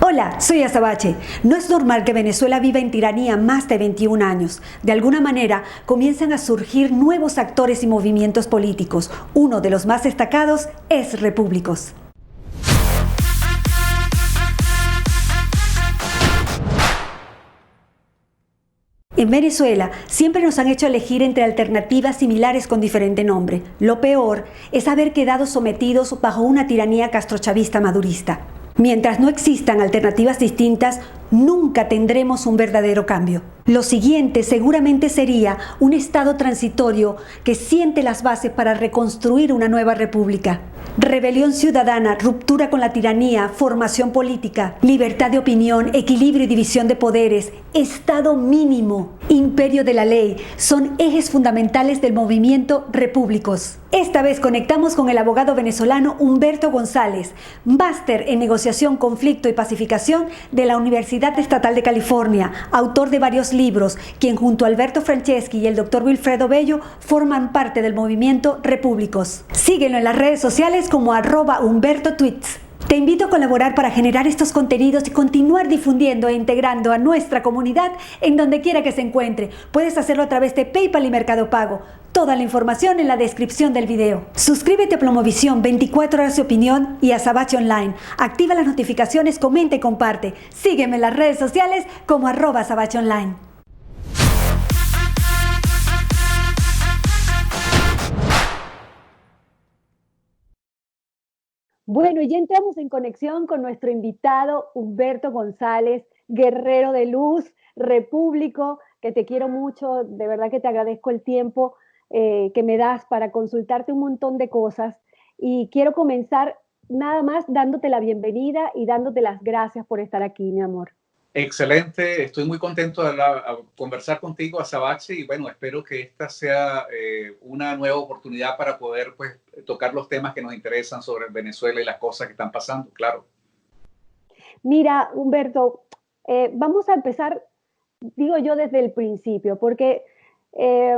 Hola, soy Azabache. No es normal que Venezuela viva en tiranía más de 21 años. De alguna manera, comienzan a surgir nuevos actores y movimientos políticos. Uno de los más destacados es Repúblicos. En Venezuela siempre nos han hecho elegir entre alternativas similares con diferente nombre. Lo peor es haber quedado sometidos bajo una tiranía castrochavista madurista. Mientras no existan alternativas distintas, nunca tendremos un verdadero cambio. Lo siguiente seguramente sería un estado transitorio que siente las bases para reconstruir una nueva república. Rebelión ciudadana, ruptura con la tiranía, formación política, libertad de opinión, equilibrio y división de poderes, Estado mínimo, imperio de la ley, son ejes fundamentales del movimiento Repúblicos. Esta vez conectamos con el abogado venezolano Humberto González, máster en negociación, conflicto y pacificación de la Universidad Estatal de California, autor de varios libros, quien junto a Alberto Franceschi y el doctor Wilfredo Bello forman parte del movimiento Repúblicos. Síguelo en las redes sociales como @HumbertoTweets. Te invito a colaborar para generar estos contenidos y continuar difundiendo e integrando a nuestra comunidad en donde quiera que se encuentre. Puedes hacerlo a través de PayPal y Mercado Pago. Toda la información en la descripción del video. Suscríbete a Plomovisión, 24 horas de opinión y a Azabache Online. Activa las notificaciones, comenta y comparte. Sígueme en las redes sociales como @Azabache Online. Bueno, y ya entramos en conexión con nuestro invitado Humberto González, guerrero de luz, repúblico, que te quiero mucho, de verdad que te agradezco el tiempo que me das para consultarte un montón de cosas. Y quiero comenzar nada más dándote la bienvenida y dándote las gracias por estar aquí, mi amor. Excelente, estoy muy contento de conversar contigo, Azabache, y bueno, espero que esta sea una nueva oportunidad para poder pues, tocar los temas que nos interesan sobre Venezuela y las cosas que están pasando, claro. Mira, Humberto, vamos a empezar, digo yo, desde el principio, porque eh,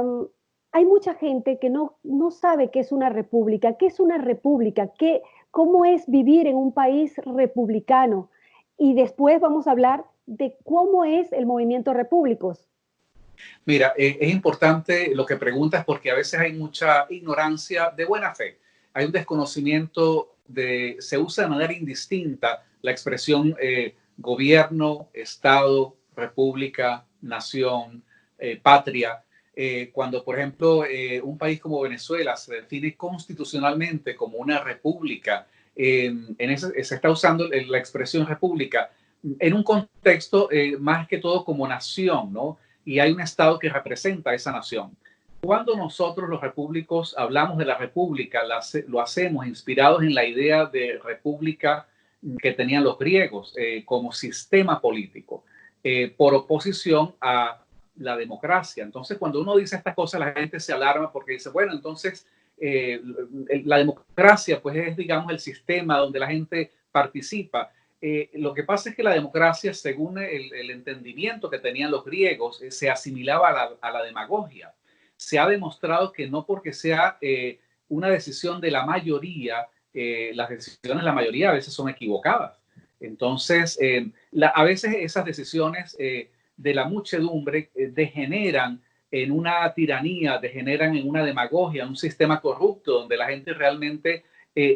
hay mucha gente que no sabe qué es una república, qué es una república, cómo es vivir en un país republicano. Y después vamos a hablar de cómo es el movimiento Repúblicos. Mira, es importante lo que preguntas porque a veces hay mucha ignorancia de buena fe. Hay un desconocimiento se usa de manera indistinta la expresión gobierno, Estado, república, nación, patria. Cuando, por ejemplo, un país como Venezuela se define constitucionalmente como una república, se está usando la expresión república en un contexto más que todo como nación, ¿no? Y hay un Estado que representa a esa nación. Cuando nosotros los repúblicos hablamos de la república, lo hacemos inspirados en la idea de república que tenían los griegos como sistema político, por oposición a la democracia. Entonces, cuando uno dice estas cosas, la gente se alarma porque dice, bueno, entonces la democracia pues es, digamos, el sistema donde la gente participa. Lo que pasa es que la democracia, según el entendimiento que tenían los griegos, se asimilaba a la demagogia. Se ha demostrado que no porque sea una decisión de la mayoría, las decisiones de la mayoría a veces son equivocadas. Entonces, a veces esas decisiones de la muchedumbre degeneran en una tiranía, degeneran en una demagogia, en un sistema corrupto donde la gente realmente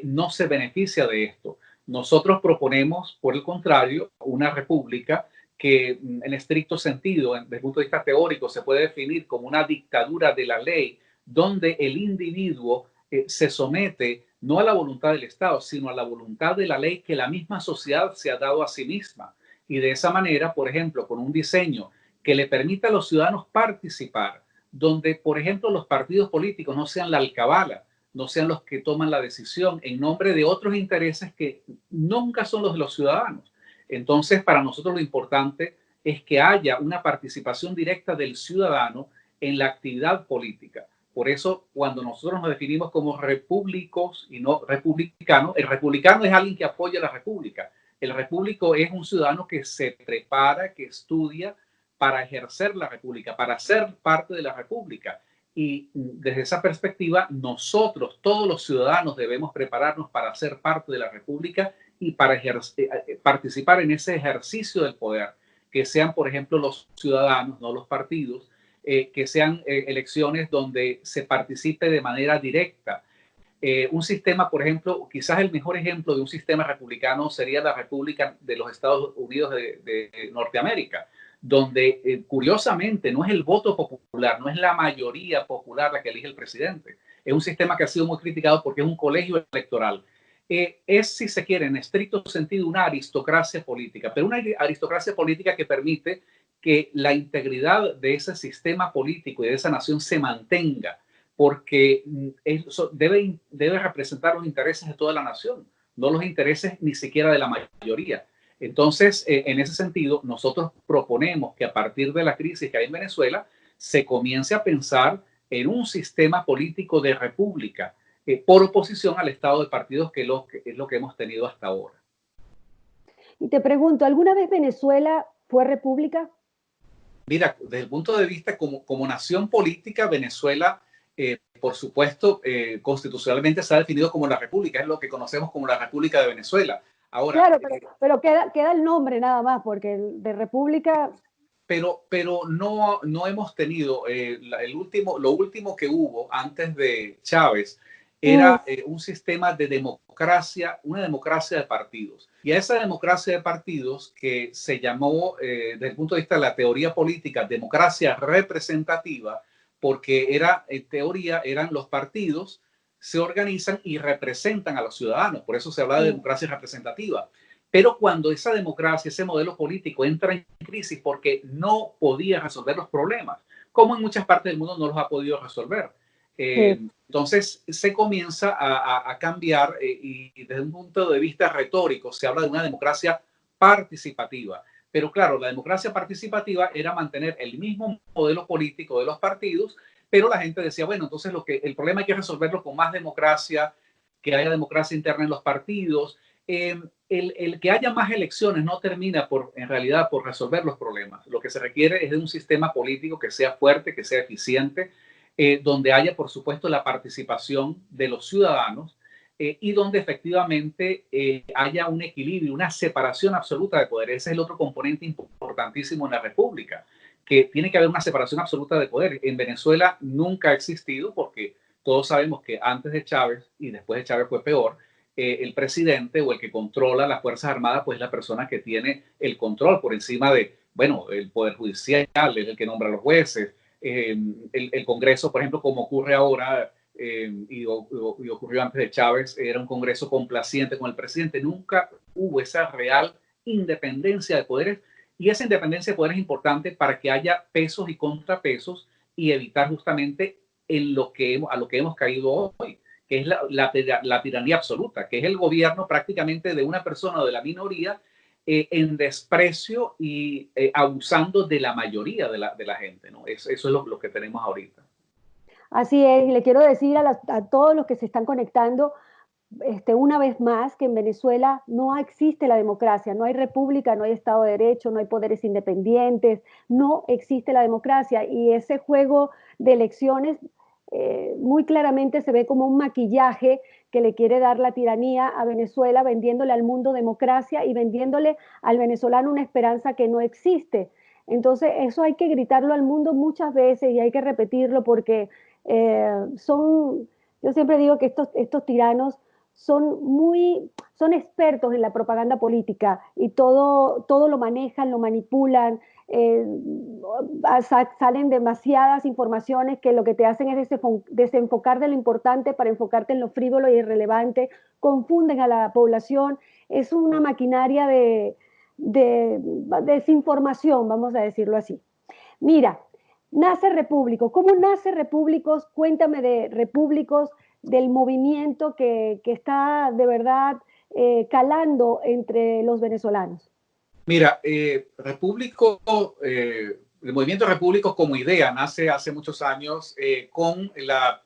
no se beneficia de esto. Nosotros proponemos, por el contrario, una república que en estricto sentido, desde el punto de vista teórico, se puede definir como una dictadura de la ley, donde el individuo se somete no a la voluntad del Estado, sino a la voluntad de la ley que la misma sociedad se ha dado a sí misma. Y de esa manera, por ejemplo, con un diseño que le permita a los ciudadanos participar, donde, por ejemplo, los partidos políticos no sean la alcabala, no sean los que toman la decisión en nombre de otros intereses que nunca son los de los ciudadanos. Entonces, para nosotros lo importante es que haya una participación directa del ciudadano en la actividad política. Por eso, cuando nosotros nos definimos como repúblicos y no republicanos, el republicano es alguien que apoya la república. El repúblico es un ciudadano que se prepara, que estudia para ejercer la república, para ser parte de la república. Y desde esa perspectiva, nosotros, todos los ciudadanos, debemos prepararnos para ser parte de la república y para participar en ese ejercicio del poder, que sean, por ejemplo, los ciudadanos, no los partidos, que sean elecciones donde se participe de manera directa. Un sistema, por ejemplo, quizás el mejor ejemplo de un sistema republicano sería la República de los Estados Unidos de Norteamérica, donde curiosamente no es el voto popular, no es la mayoría popular la que elige el presidente. Es un sistema que ha sido muy criticado porque es un colegio electoral. Es, si se quiere, en estricto sentido, una aristocracia política, pero una aristocracia política que permite que la integridad de ese sistema político y de esa nación se mantenga, porque eso debe representar los intereses de toda la nación, no los intereses ni siquiera de la mayoría. Entonces, en ese sentido, nosotros proponemos que a partir de la crisis que hay en Venezuela, se comience a pensar en un sistema político de república, por oposición al estado de partidos, que es lo que hemos tenido hasta ahora. Y te pregunto, ¿alguna vez Venezuela fue república? Mira, desde el punto de vista como nación política, Venezuela, por supuesto, constitucionalmente se ha definido como la república, es lo que conocemos como la República de Venezuela. Ahora, claro, pero queda el nombre nada más, porque de república... Pero no hemos tenido, lo último que hubo antes de Chávez era un sistema de democracia, una democracia de partidos. Y a esa democracia de partidos, que se llamó, desde el punto de vista de la teoría política, democracia representativa, porque en teoría eran los partidos, se organizan y representan a los ciudadanos. Por eso se habla de democracia representativa. Pero cuando esa democracia, ese modelo político entra en crisis porque no podía resolver los problemas, como en muchas partes del mundo no los ha podido resolver. Entonces se comienza a cambiar, y desde un punto de vista retórico se habla de una democracia participativa. Pero claro, la democracia participativa era mantener el mismo modelo político de los partidos, pero la gente decía, bueno, entonces el problema hay que resolverlo con más democracia, que haya democracia interna en los partidos. El que haya más elecciones no termina en realidad por resolver los problemas. Lo que se requiere es de un sistema político que sea fuerte, que sea eficiente, donde haya, por supuesto, la participación de los ciudadanos, y donde efectivamente haya un equilibrio, una separación absoluta de poder. Ese es el otro componente importantísimo en la República, que tiene que haber una separación absoluta de poder. En Venezuela nunca ha existido, porque todos sabemos que antes de Chávez y después de Chávez fue peor. El presidente o el que controla las Fuerzas Armadas, pues es la persona que tiene el control por encima de, bueno, el Poder Judicial, es el que nombra a los jueces, el Congreso, por ejemplo, como ocurre ahora, y ocurrió antes de Chávez, era un Congreso complaciente con el presidente. Nunca hubo esa real independencia de poderes, y esa independencia de poderes es importante para que haya pesos y contrapesos y evitar justamente a lo que hemos caído hoy, que es la tiranía absoluta, que es el gobierno prácticamente de una persona o de la minoría, en desprecio y abusando de la mayoría de la gente, ¿no? Eso es lo que tenemos ahorita. Así es, y le quiero decir a todos los que se están conectando, una vez más, que en Venezuela no existe la democracia, no hay república, no hay Estado de Derecho, no hay poderes independientes, no existe la democracia, y ese juego de elecciones muy claramente se ve como un maquillaje que le quiere dar la tiranía a Venezuela, vendiéndole al mundo democracia y vendiéndole al venezolano una esperanza que no existe. Entonces eso hay que gritarlo al mundo muchas veces y hay que repetirlo, porque yo siempre digo que estos tiranos son expertos en la propaganda política, y todo lo manejan, lo manipulan. Salen demasiadas informaciones que lo que te hacen es desenfocar de lo importante para enfocarte en lo frívolo y irrelevante, confunden a la población. Es una maquinaria de desinformación, vamos a decirlo así. Mira, nace Repúblico. ¿Cómo nace Repúblicos? Cuéntame de Repúblicos, del movimiento que está de verdad calando entre los venezolanos. Mira, el movimiento Repúblicos como idea nace hace muchos años, con las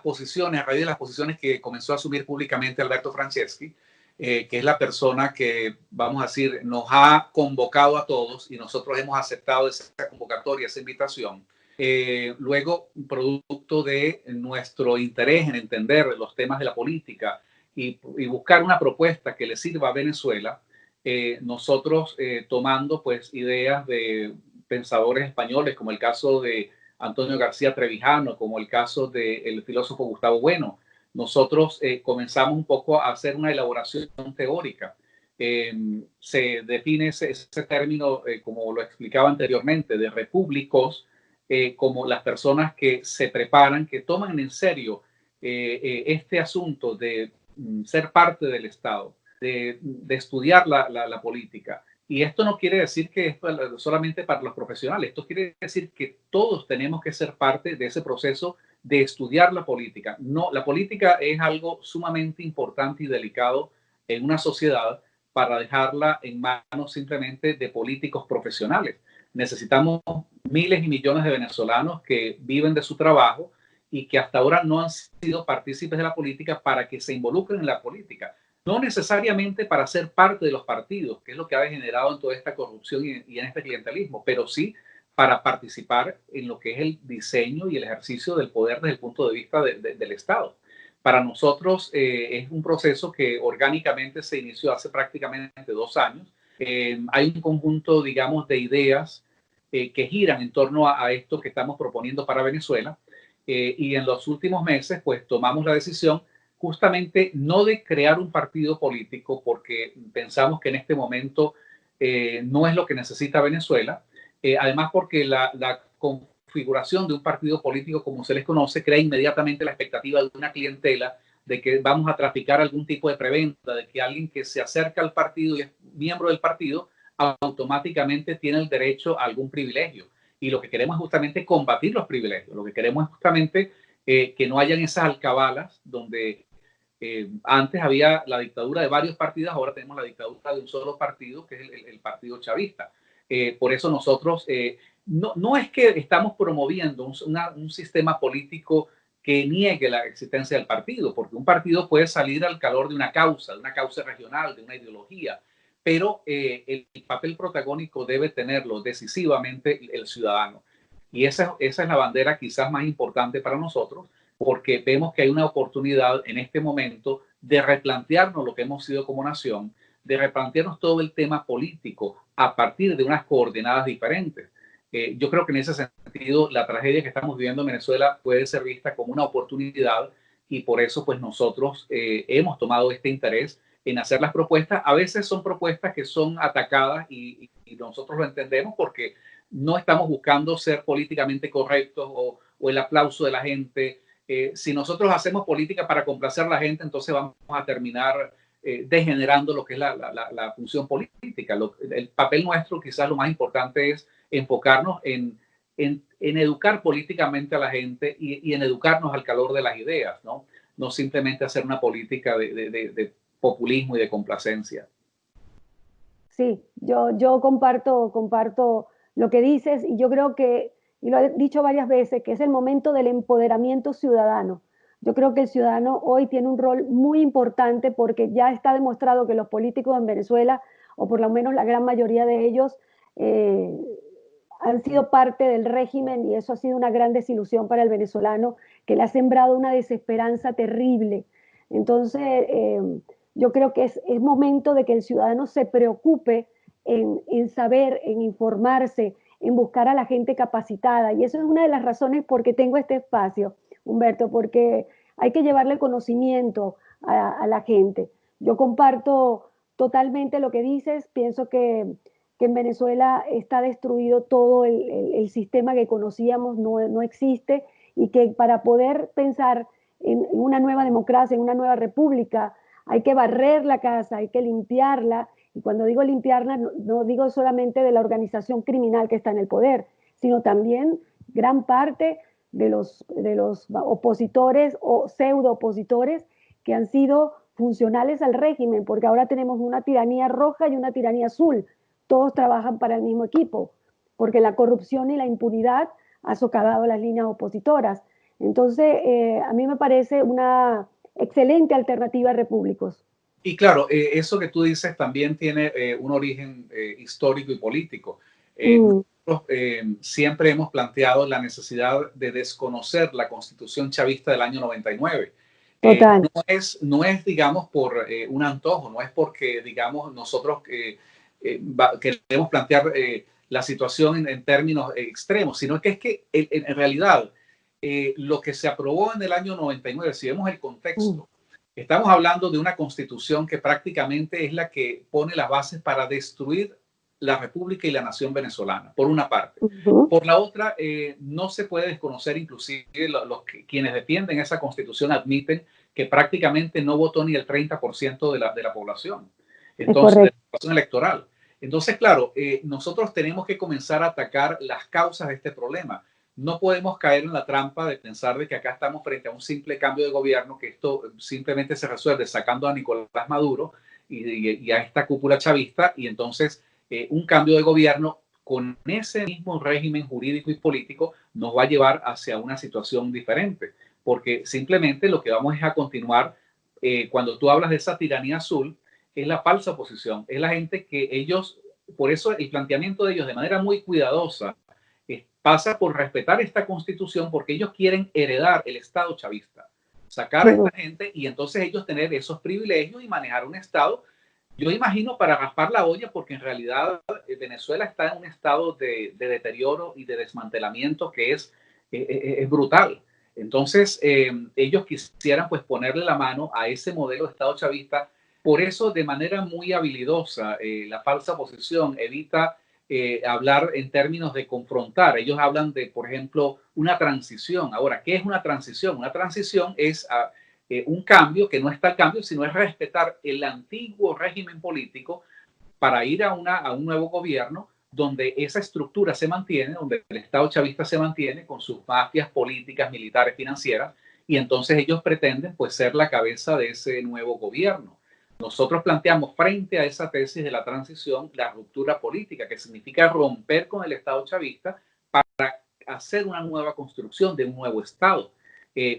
posiciones, a raíz de las posiciones que comenzó a asumir públicamente Alberto Franceschi, que es la persona que, vamos a decir, nos ha convocado a todos, y nosotros hemos aceptado esa convocatoria, esa invitación. Luego, producto de nuestro interés en entender los temas de la política y buscar una propuesta que le sirva a Venezuela, nosotros tomando pues ideas de pensadores españoles, como el caso de Antonio García Trevijano, como el caso del filósofo Gustavo Bueno, nosotros comenzamos un poco a hacer una elaboración teórica. Se define ese término, como lo explicaba anteriormente, de repúblicos, como las personas que se preparan, que toman en serio este asunto de ser parte del Estado, de estudiar la política. Y esto no quiere decir que esto es solamente para los profesionales, esto quiere decir que todos tenemos que ser parte de ese proceso de estudiar la política. No, la política es algo sumamente importante y delicado en una sociedad para dejarla en manos simplemente de políticos profesionales. Necesitamos miles y millones de venezolanos que viven de su trabajo y que hasta ahora no han sido partícipes de la política para que se involucren en la política. No necesariamente para ser parte de los partidos, que es lo que ha generado en toda esta corrupción y en este clientelismo, pero sí para participar en lo que es el diseño y el ejercicio del poder desde el punto de vista del Estado. Para nosotros es un proceso que orgánicamente se inició hace prácticamente 2 años. Hay un conjunto, digamos, de ideas que giran en torno a esto que estamos proponiendo para Venezuela. Y en los últimos meses, pues tomamos la decisión justamente no de crear un partido político, porque pensamos que en este momento no es lo que necesita Venezuela. Además, porque la configuración de un partido político, como se les conoce, crea inmediatamente la expectativa de una clientela, de que vamos a traficar algún tipo de preventa, de que alguien que se acerca al partido y es miembro del partido automáticamente tiene el derecho a algún privilegio. Y lo que queremos es justamente combatir los privilegios. Lo que queremos es justamente que no hayan esas alcabalas donde antes había la dictadura de varios partidos, ahora tenemos la dictadura de un solo partido, que es el partido chavista. Por eso nosotros no es que estamos promoviendo un sistema político que niegue la existencia del partido, porque un partido puede salir al calor de una causa regional, de una ideología, pero el papel protagónico debe tenerlo decisivamente el ciudadano. Y esa es la bandera quizás más importante para nosotros, porque vemos que hay una oportunidad en este momento de replantearnos lo que hemos sido como nación, de replantearnos todo el tema político a partir de unas coordenadas diferentes. Yo creo que en ese sentido la tragedia que estamos viviendo en Venezuela puede ser vista como una oportunidad y por eso pues nosotros hemos tomado este interés en hacer las propuestas. A veces son propuestas que son atacadas y nosotros lo entendemos porque no estamos buscando ser políticamente correctos o el aplauso de la gente. Si nosotros hacemos política para complacer a la gente, entonces vamos a terminar degenerando lo que es la función política. El papel nuestro, quizás lo más importante es enfocarnos en educar políticamente a la gente y en educarnos al calor de las ideas, ¿no? No simplemente hacer una política de populismo y de complacencia. Sí, yo comparto lo que dices y yo creo que, y lo he dicho varias veces, que es el momento del empoderamiento ciudadano. Yo creo que el ciudadano hoy tiene un rol muy importante porque ya está demostrado que los políticos en Venezuela, o por lo menos la gran mayoría de ellos, eh, han sido parte del régimen y eso ha sido una gran desilusión para el venezolano que le ha sembrado una desesperanza terrible. Entonces, yo creo que es momento de que el ciudadano se preocupe en saber, en informarse, en buscar a la gente capacitada. Y eso es una de las razones por qué tengo este espacio, Humberto, porque hay que llevarle conocimiento a la gente. Yo comparto totalmente lo que dices, pienso que en Venezuela está destruido todo el sistema que conocíamos, no existe, y que para poder pensar en una nueva democracia, en una nueva república, hay que barrer la casa, hay que limpiarla, y cuando digo limpiarla no digo solamente de la organización criminal que está en el poder, sino también gran parte de los opositores o pseudo opositores que han sido funcionales al régimen, porque ahora tenemos una tiranía roja y una tiranía azul, todos trabajan para el mismo equipo, porque la corrupción y la impunidad ha socavado las líneas opositoras. Entonces, a mí me parece una excelente alternativa a Repúblicos. Y claro, eso que tú dices también tiene un origen histórico y político. Nosotros siempre hemos planteado la necesidad de desconocer la Constitución chavista del año 99. Total. No es, digamos, por un antojo, no es porque, digamos, nosotros queremos plantear la situación en términos extremos, sino que es que en realidad lo que se aprobó en el año 99, si vemos el contexto, estamos hablando de una constitución que prácticamente es la que pone las bases para destruir la República y la nación venezolana, por una parte. Por la otra, no se puede desconocer, inclusive quienes defienden esa constitución admiten que prácticamente no votó ni el 30% de la población, entonces, de la población electoral. Entonces, claro, nosotros tenemos que comenzar a atacar las causas de este problema. No podemos caer en la trampa de pensar de que acá estamos frente a un simple cambio de gobierno, que esto simplemente se resuelve sacando a Nicolás Maduro y a esta cúpula chavista, y entonces un cambio de gobierno con ese mismo régimen jurídico y político nos va a llevar hacia una situación diferente, porque simplemente lo que vamos es a continuar, cuando tú hablas de esa tiranía azul, es la falsa oposición, es la gente que ellos, por eso el planteamiento de ellos de manera muy cuidadosa pasa por respetar esta constitución, porque ellos quieren heredar el Estado chavista, sacar a esta gente y entonces ellos tener esos privilegios y manejar un Estado, yo imagino, para raspar la olla, porque en realidad Venezuela está en un estado de deterioro y de desmantelamiento que es brutal. Entonces, ellos quisieran pues ponerle la mano a ese modelo de Estado chavista. Por eso, de manera muy habilidosa, la falsa oposición evita hablar en términos de confrontar. Ellos hablan de, por ejemplo, una transición. Ahora, ¿qué es una transición? Una transición es un cambio que no está el cambio, sino es respetar el antiguo régimen político para ir a un nuevo gobierno donde esa estructura se mantiene, donde el Estado chavista se mantiene con sus mafias políticas, militares, financieras, y entonces ellos pretenden pues ser la cabeza de ese nuevo gobierno. Nosotros planteamos frente a esa tesis de la transición la ruptura política, que significa romper con el Estado chavista para hacer una nueva construcción de un nuevo Estado,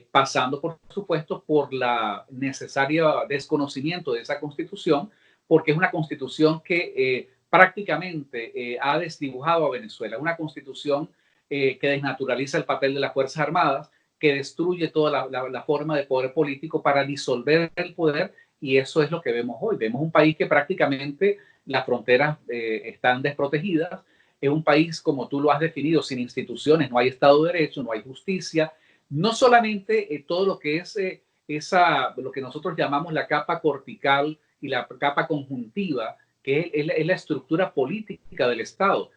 pasando, por supuesto, por la necesaria desconocimiento de esa constitución, porque es una constitución que prácticamente ha desdibujado a Venezuela, una constitución que desnaturaliza el papel de las Fuerzas Armadas, que destruye toda la forma de poder político para disolver el poder, y eso es lo que vemos hoy. Vemos un país que prácticamente las fronteras están desprotegidas, es un país, como tú lo has definido, sin instituciones, no hay Estado de Derecho, no hay justicia, no solamente todo lo que es lo que nosotros llamamos la capa cortical y la capa conjuntiva, que es la estructura política del Estado.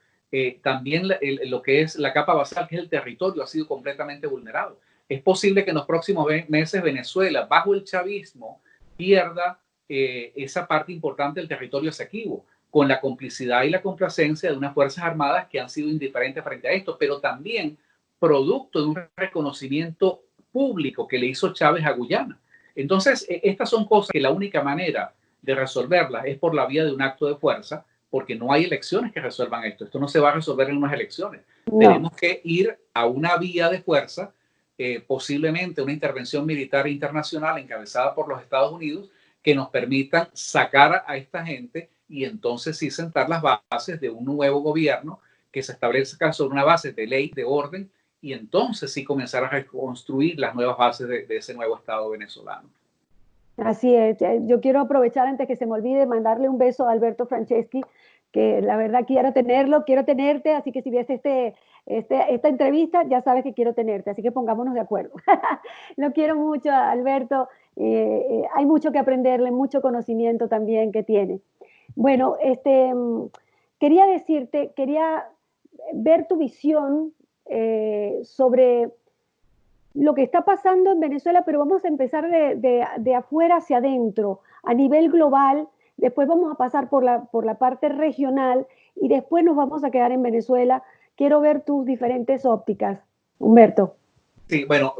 También lo que es la capa basal, que es el territorio, ha sido completamente vulnerado. Es posible que en los próximos meses Venezuela, bajo el chavismo, pierda esa parte importante del territorio Esequibo, con la complicidad y la complacencia de unas Fuerzas Armadas que han sido indiferentes frente a esto, pero también producto de un reconocimiento público que le hizo Chávez a Guyana. Entonces, estas son cosas que la única manera de resolverlas es por la vía de un acto de fuerza, porque no hay elecciones que resuelvan esto. Esto no se va a resolver en unas elecciones. No. Tenemos que ir a una vía de fuerza, posiblemente una intervención militar internacional encabezada por los Estados Unidos, que nos permitan sacar a esta gente y entonces sí sentar las bases de un nuevo gobierno que se establezca sobre una base de ley, de orden, y entonces sí comenzar a reconstruir las nuevas bases de ese nuevo Estado venezolano. Así es. Yo quiero aprovechar, antes que se me olvide, mandarle un beso a Alberto Franceschi, que la verdad quiero tenerte, así que si ves esta entrevista, ya sabes que quiero tenerte, así que pongámonos de acuerdo. Lo quiero mucho, Alberto. Hay mucho que aprenderle, mucho conocimiento también que tiene. Bueno, quería ver tu visión sobre lo que está pasando en Venezuela, pero vamos a empezar de afuera hacia adentro, a nivel global. Después vamos a pasar por la parte regional y después nos vamos a quedar en Venezuela. Quiero ver tus diferentes ópticas, Humberto. Sí, bueno,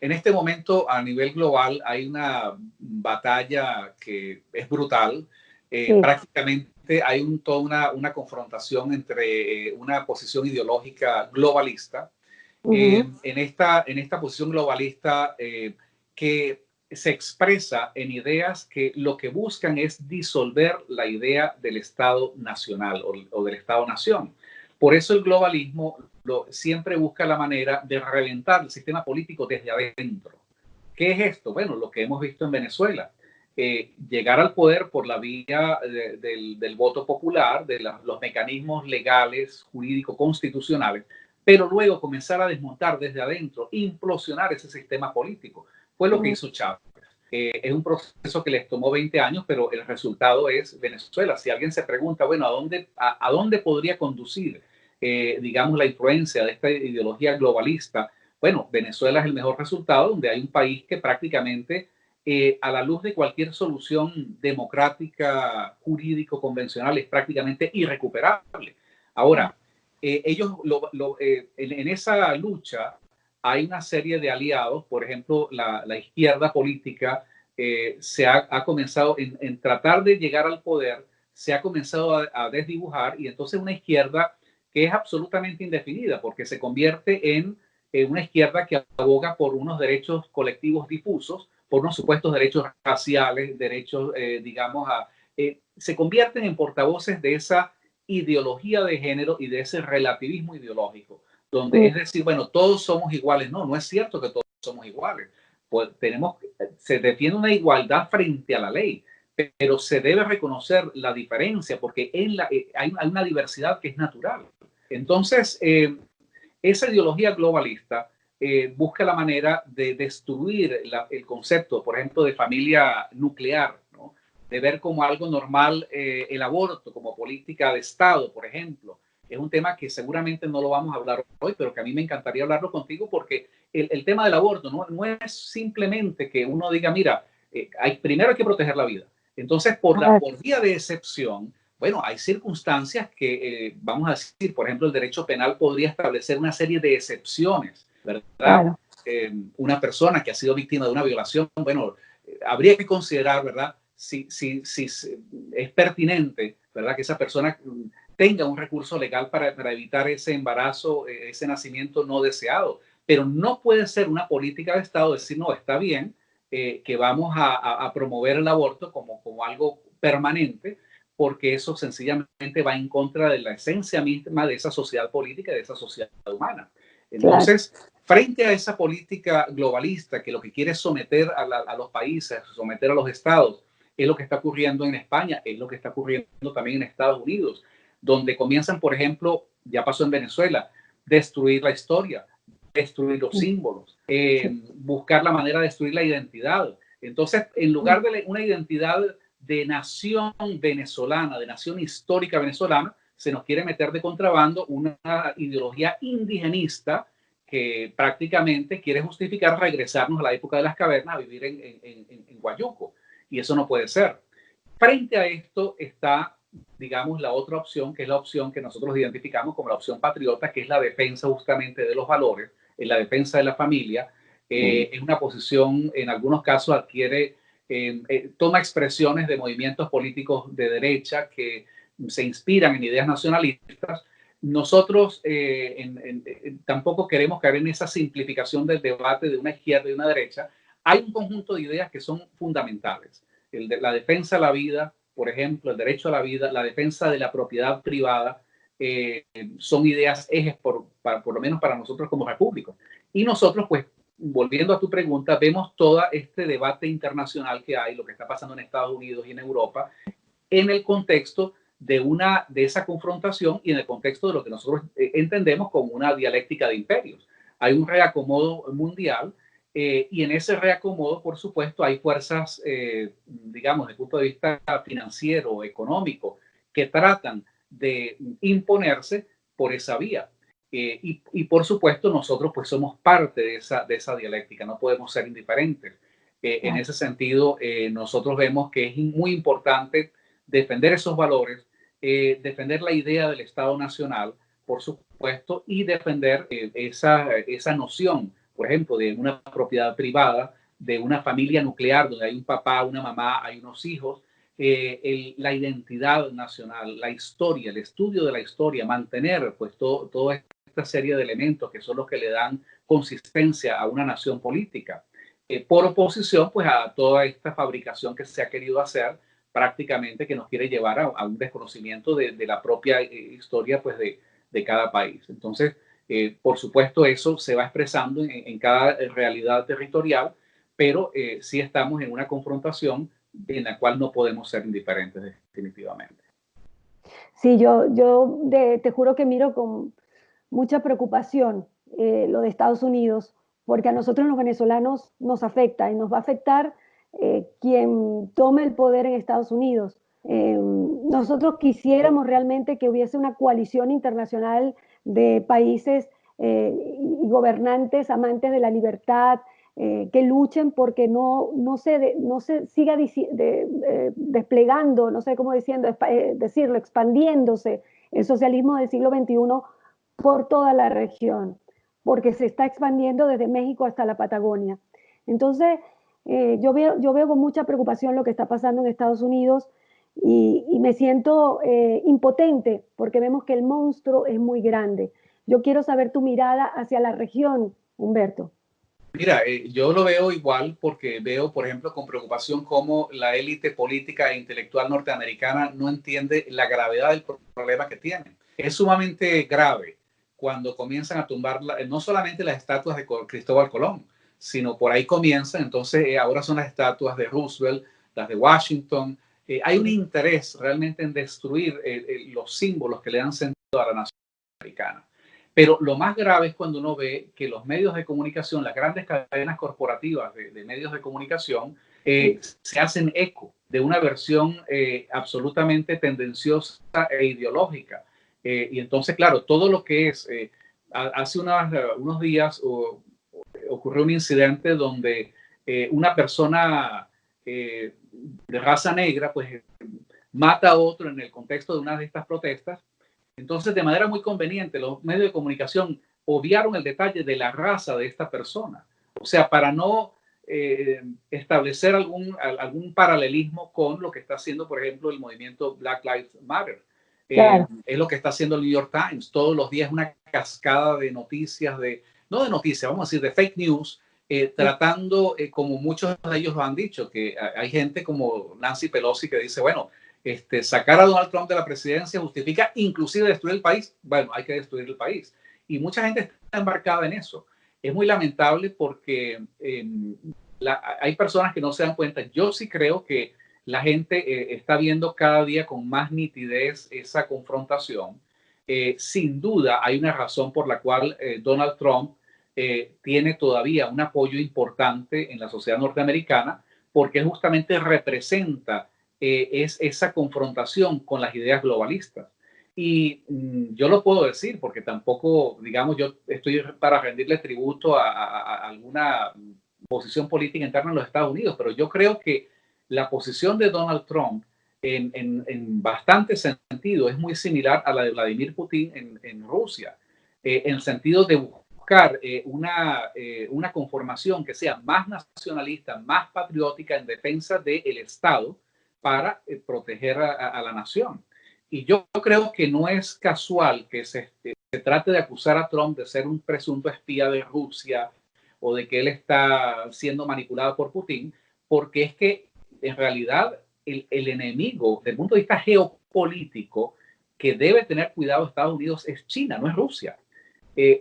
en este momento a nivel global hay una batalla que es brutal. Sí. Prácticamente hay toda una confrontación entre una posición ideológica globalista. En esta posición globalista que se expresa en ideas que lo que buscan es disolver la idea del Estado nacional o del Estado-nación. Por eso el globalismo siempre busca la manera de reventar el sistema político desde adentro. ¿Qué es esto? Bueno, lo que hemos visto en Venezuela. Llegar al poder por la vía del voto popular, de los mecanismos legales, jurídicos, constitucionales, pero luego comenzar a desmontar desde adentro, implosionar ese sistema político. Fue lo que hizo Chávez. Es un proceso que les tomó 20 años, pero el resultado es Venezuela. Si alguien se pregunta, bueno, ¿a dónde podría conducir, digamos, la influencia de esta ideología globalista? Bueno, Venezuela es el mejor resultado, donde hay un país que prácticamente, a la luz de cualquier solución democrática, jurídico, convencional, es prácticamente irrecuperable. Ahora, ellos, en esa lucha, hay una serie de aliados, por ejemplo, la izquierda política se ha comenzado en tratar de llegar al poder, se ha comenzado a desdibujar, y entonces una izquierda que es absolutamente indefinida, porque se convierte en una izquierda que aboga por unos derechos colectivos difusos, por unos supuestos derechos raciales, derechos, digamos, se convierten en portavoces de esa ideología de género y de ese relativismo ideológico, donde es decir, bueno, todos somos iguales. No, no es cierto que todos somos iguales. Pues se defiende una igualdad frente a la ley, pero se debe reconocer la diferencia porque hay una diversidad que es natural. Entonces, esa ideología globalista busca la manera de destruir el concepto, por ejemplo, de familia nuclear, ¿no? De ver como algo normal el aborto, como política de Estado, por ejemplo. Es un tema que seguramente no lo vamos a hablar hoy, pero que a mí me encantaría hablarlo contigo porque el tema del aborto no es simplemente que uno diga, mira, primero hay que proteger la vida. Entonces, por vía de excepción, bueno, hay circunstancias que, vamos a decir, por ejemplo, el derecho penal podría establecer una serie de excepciones, ¿verdad? Claro. Una persona que ha sido víctima de una violación, bueno, habría que considerar, ¿verdad? Si es pertinente, ¿verdad? Que esa persona tenga un recurso legal para evitar ese embarazo, ese nacimiento no deseado. Pero no puede ser una política de Estado decir, no, está bien que vamos a promover el aborto como algo permanente, porque eso sencillamente va en contra de la esencia misma de esa sociedad política, de esa sociedad humana. Entonces, frente a esa política globalista que lo que quiere es someter a los países, someter a los estados, es lo que está ocurriendo en España, es lo que está ocurriendo también en Estados Unidos, donde comienzan, por ejemplo, ya pasó en Venezuela, destruir la historia, destruir los símbolos, buscar la manera de destruir la identidad. Entonces, en lugar de una identidad de nación venezolana, de nación histórica venezolana, se nos quiere meter de contrabando una ideología indigenista que prácticamente quiere justificar regresarnos a la época de las cavernas a vivir en Guayuco. Y eso no puede ser. Frente a esto está, digamos, la otra opción, que es la opción que nosotros identificamos como la opción patriota, que es la defensa justamente de los valores, en la defensa de la familia. Es una posición, en algunos casos adquiere, toma expresiones de movimientos políticos de derecha que se inspiran en ideas nacionalistas. Nosotros tampoco queremos caer en esa simplificación del debate de una izquierda y una derecha. Hay un conjunto de ideas que son fundamentales. La defensa de la vida, por ejemplo, el derecho a la vida, la defensa de la propiedad privada, son ideas ejes, por lo menos para nosotros como repúblicos. Y nosotros, pues, volviendo a tu pregunta, vemos todo este debate internacional que hay, lo que está pasando en Estados Unidos y en Europa, en el contexto de esa confrontación y en el contexto de lo que nosotros entendemos como una dialéctica de imperios. Hay un reacomodo mundial y en ese reacomodo, por supuesto, hay fuerzas, digamos, desde el punto de vista financiero, económico, que tratan de imponerse por esa vía. Y por supuesto, nosotros pues somos parte de esa dialéctica, no podemos ser indiferentes. En ese sentido, nosotros vemos que es muy importante defender esos valores, defender la idea del Estado Nacional, por supuesto, y defender esa noción, por ejemplo, de una propiedad privada, de una familia nuclear donde hay un papá, una mamá, hay unos hijos, la identidad nacional, la historia, el estudio de la historia, mantener pues toda esta serie de elementos que son los que le dan consistencia a una nación política, por oposición pues a toda esta fabricación que se ha querido hacer prácticamente, que nos quiere llevar a un desconocimiento de la propia historia pues de cada país. Entonces, por supuesto, eso se va expresando en cada realidad territorial, pero sí estamos en una confrontación en la cual no podemos ser indiferentes definitivamente. Sí, te juro que miro con mucha preocupación lo de Estados Unidos, porque a nosotros los venezolanos nos afecta y nos va a afectar quien tome el poder en Estados Unidos. Nosotros quisiéramos realmente que hubiese una coalición internacional de países y gobernantes amantes de la libertad, que luchen porque no se siga desplegando, no sé cómo decirlo, expandiéndose el socialismo del siglo XXI por toda la región, porque se está expandiendo desde México hasta la Patagonia. Entonces, yo veo con mucha preocupación lo que está pasando en Estados Unidos y me siento impotente porque vemos que el monstruo es muy grande. Yo quiero saber tu mirada hacia la región, Humberto. Mira, yo lo veo igual porque veo, por ejemplo, con preocupación cómo la élite política e intelectual norteamericana no entiende la gravedad del problema que tienen. Es sumamente grave cuando comienzan a tumbar no solamente las estatuas de Cristóbal Colón, sino por ahí comienzan, entonces ahora son las estatuas de Roosevelt, las de Washington. Hay un interés realmente en destruir los símbolos que le dan sentido a la nación americana. Pero lo más grave es cuando uno ve que los medios de comunicación, las grandes cadenas corporativas de medios de comunicación, se hacen eco de una versión absolutamente tendenciosa e ideológica. Y entonces, claro, todo lo que es, hace unos días ocurrió un incidente donde una persona de raza negra, pues mata a otro en el contexto de una de estas protestas. Entonces, de manera muy conveniente, los medios de comunicación obviaron el detalle de la raza de esta persona. O sea, para no establecer algún paralelismo con lo que está haciendo, por ejemplo, el movimiento Black Lives Matter. Claro. Es lo que está haciendo el New York Times. Todos los días una cascada de noticias, no de noticias, vamos a decir, de fake news, tratando, como muchos de ellos lo han dicho, que hay gente como Nancy Pelosi que dice, bueno, sacar a Donald Trump de la presidencia justifica inclusive destruir el país. Bueno, hay que destruir el país. Y mucha gente está embarcada en eso. Es muy lamentable porque hay personas que no se dan cuenta. Yo sí creo que la gente está viendo cada día con más nitidez esa confrontación. Sin duda hay una razón por la cual Donald Trump tiene todavía un apoyo importante en la sociedad norteamericana, porque justamente representa es esa confrontación con las ideas globalistas. Y yo lo puedo decir porque tampoco, digamos, yo estoy para rendirle tributo a alguna posición política interna en los Estados Unidos, pero yo creo que la posición de Donald Trump en bastante sentido es muy similar a la de Vladimir Putin en Rusia, en el sentido de buscar una conformación que sea más nacionalista, más patriótica en defensa del Estado para proteger a la nación. Y yo creo que no es casual que se trate de acusar a Trump de ser un presunto espía de Rusia o de que él está siendo manipulado por Putin, porque es que en realidad el enemigo, desde el punto de vista geopolítico, que debe tener cuidado Estados Unidos es China, no es Rusia.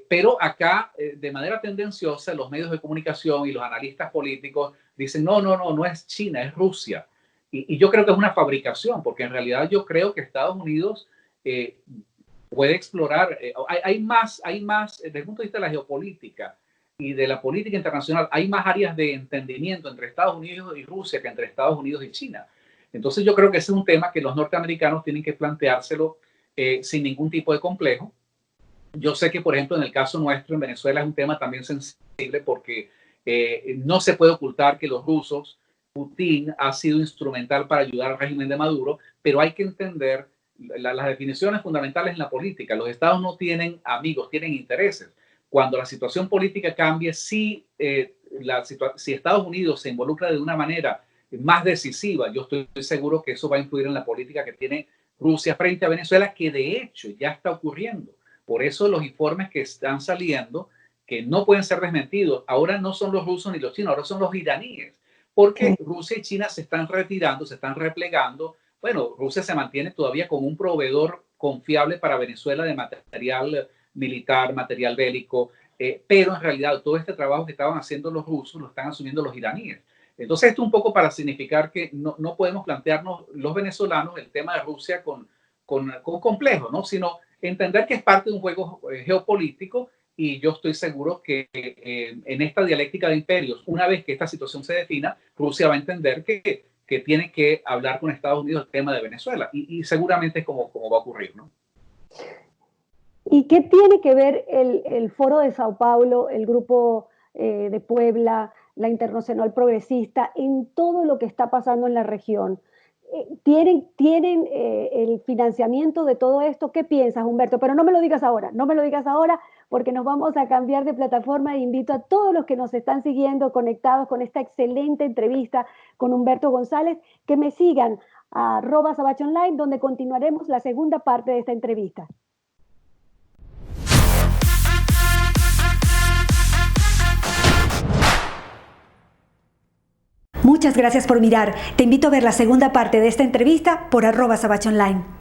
Pero acá, de manera tendenciosa, los medios de comunicación y los analistas políticos dicen, no es China, es Rusia. Y yo creo que es una fabricación, porque en realidad yo creo que Estados Unidos puede explorar, hay más, desde el punto de vista de la geopolítica y de la política internacional, hay más áreas de entendimiento entre Estados Unidos y Rusia que entre Estados Unidos y China. Entonces yo creo que ese es un tema que los norteamericanos tienen que planteárselo sin ningún tipo de complejo. Yo sé que, por ejemplo, en el caso nuestro en Venezuela es un tema también sensible porque no se puede ocultar que los rusos, Putin ha sido instrumental para ayudar al régimen de Maduro, pero hay que entender las definiciones fundamentales en la política. Los estados no tienen amigos, tienen intereses. Cuando la situación política cambie, si Estados Unidos se involucra de una manera más decisiva, yo estoy seguro que eso va a influir en la política que tiene Rusia frente a Venezuela, que de hecho ya está ocurriendo. Por eso los informes que están saliendo, que no pueden ser desmentidos, ahora no son los rusos ni los chinos, ahora son los iraníes, porque Rusia y China se están retirando, se están replegando. Bueno, Rusia se mantiene todavía como un proveedor confiable para Venezuela de material militar, material bélico. pero en realidad todo este trabajo que estaban haciendo los rusos lo están asumiendo los iraníes. Entonces, esto un poco para significar que no podemos plantearnos los venezolanos el tema de Rusia con complejo, ¿no? Sino entender que es parte de un juego geopolítico, y yo estoy seguro que en esta dialéctica de imperios, una vez que esta situación se defina, Rusia va a entender que tiene que hablar con Estados Unidos el tema de Venezuela, y seguramente es como va a ocurrir, ¿no? ¿Y qué tiene que ver el Foro de Sao Paulo, el Grupo de Puebla, la Internacional Progresista, en todo lo que está pasando en la región? ¿Tienen el financiamiento de todo esto? ¿Qué piensas, Humberto? Pero no me lo digas ahora, no me lo digas ahora, porque nos vamos a cambiar de plataforma e invito a todos los que nos están siguiendo, conectados con esta excelente entrevista con Humberto González, que me sigan a @sabachonline, donde continuaremos la segunda parte de esta entrevista. Muchas gracias por mirar. Te invito a ver la segunda parte de esta entrevista por @sabachonline.